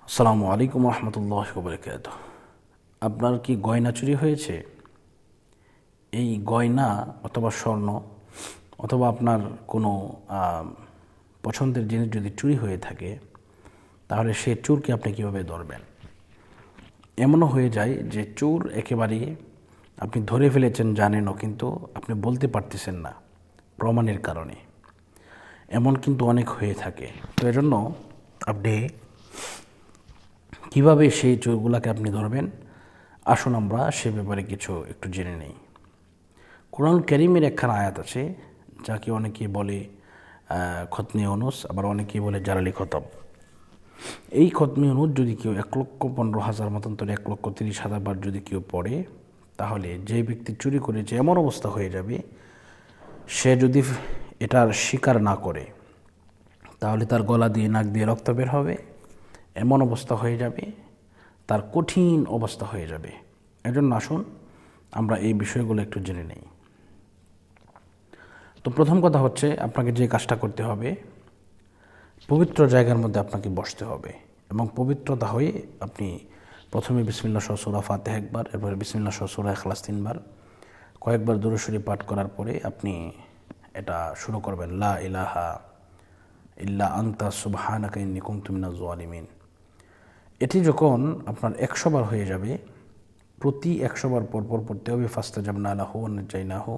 আসসালামু আলাইকুম রহমতুল্লাহ বরকাত। আপনার কি গয়না চুরি হয়েছে? এই গয়না অথবা স্বর্ণ অথবা আপনার কোনো পছন্দের জিনিস যদি চুরি হয়ে থাকে, তাহলে সে চোরকে আপনি কীভাবে ধরবেন? এমনও হয়ে যায় যে চোর একেবারে আপনি ধরে ফেলেছেন, জানেনও, কিন্তু আপনি বলতে পারতেছেন না প্রমাণের কারণে। এমন কিন্তু অনেক হয়ে থাকে। তো এজন্য আপনি কীভাবে সেই চোরগুলাকে আপনি ধরবেন, আসুন আমরা সে ব্যাপারে কিছু একটু জেনে নেই। কোরআন কারীমের একখানা আয়াত আছে, যাকে অনেকে বলে খতমে ইউনূস, আবার অনেকেই বলে জালালি খতম। এই খতমে ইউনূস যদি কেউ 1,15,000 মতান্তরে 1,30,000 বার যদি কেউ পড়ে, তাহলে যে ব্যক্তি চুরি করেছে এমন অবস্থা হয়ে যাবে, সে যদি এটার স্বীকার না করে তাহলে তার গলা দিয়ে নাক দিয়ে রক্ত বের হবে, এমন অবস্থা হয়ে যাবে, তার কঠিন অবস্থা হয়ে যাবে। এজন্য আসুন আমরা এই বিষয়গুলো একটু জেনে নেই। তো প্রথম কথা হচ্ছে, আপনাকে যে কাজটা করতে হবে, পবিত্র জায়গার মধ্যে আপনাকে বসতে হবে এবং পবিত্রতা হয়ে আপনি প্রথমে বিসমিল্লাহ সহ সূরা ফাতিহা একবার, এরপরে বিসমিল্লাহ সহ সূরা ইখলাস 3 বার, কয়েকবার দুরূদ শরীফ পাঠ করার পরে আপনি এটা শুরু করবেন, লা ইলাহা ইল্লা আনতা সুবহানাকা ইন্নী কুনতু মিনাজ জালিমিন। এটি যখন আপনার 100 বার হয়ে যাবে, প্রতি 100 বার পরপর পড়তে হবে ফাস্তাজাবনা লাহু ওয়া নাজাইনাহু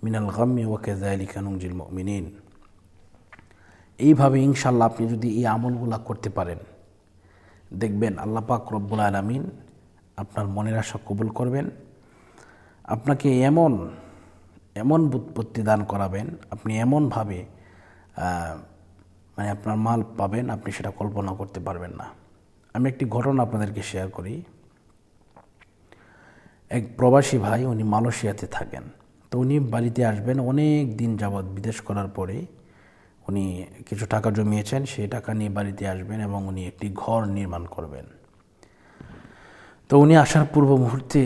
মিনাল গাম্মি ওয়া কাযালিকা নুনজিল মুমিনিন। এইভাবে ইনশাআল্লাহ আপনি যদি এই আমলগুলা করতে পারেন, দেখবেন আল্লাহ পাক রব্বুল আলামিন আপনার মনের আশা কবুল করবেন। আপনাকে এমন এমন বুৎপত্তি দান করাবেন, আপনি এমনভাবে মানে আপনার মাল পাবেন, আপনি সেটা কল্পনা করতে পারবেন না। আমি একটি ঘটনা আপনাদেরকে শেয়ার করি। এক প্রবাসী ভাই, উনি মালয়েশিয়াতে থাকেন। তো উনি বাড়িতে আসবেন অনেক দিন যাবৎ, বিদেশ করার পরে উনি কিছু টাকা জমিয়েছেন, সেই টাকা নিয়ে বাড়িতে আসবেন এবং উনি একটি ঘর নির্মাণ করবেন। তো উনি আসার পূর্ব মুহূর্তে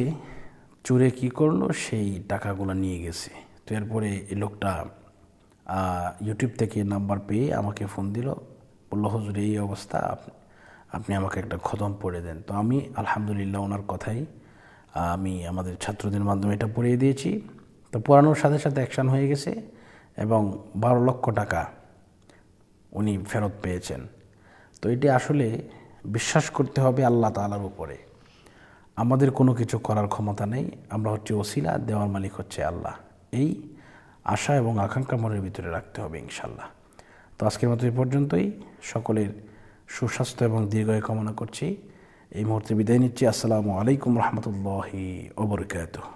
চোরে কী করলো, সেই টাকাগুলো নিয়ে গেছে। তো এরপরে এই লোকটা ইউটিউব থেকে নাম্বার পেয়ে আমাকে ফোন দিল, বলল, হুজুর এই অবস্থা, আপনি আমাকে একটা খতম পড়ে দেন। তো আমি আলহামদুলিল্লাহ ওনার কথাই আমি আমাদের ছাত্রদের মাধ্যমে এটা পড়িয়ে দিয়েছি। তো পড়ানোর সাথে সাথে অ্যাকশান হয়ে গেছে এবং 12 লক্ষ টাকা উনি ফেরত পেয়েছেন। তো এটি আসলে বিশ্বাস করতে হবে আল্লাহ তাআলার উপরে। আমাদের কোনো কিছু করার ক্ষমতা নেই, আমরা হচ্ছে ওসিলা, দেওয়ার মালিক হচ্ছে আল্লাহ। এই আশা এবং আকাঙ্ক্ষা মনের ভিতরে রাখতে হবে ইনশাআল্লাহ। তো আজকের মতো এই পর্যন্তই। সকলের সুস্বাস্থ্য এবং দীর্ঘায়ু কামনা করছি। এই মুহূর্তে বিদায় নিচ্ছি। আসসালামু আলাইকুম রহমতুল্লাহি ওয়া বারাকাতুহু।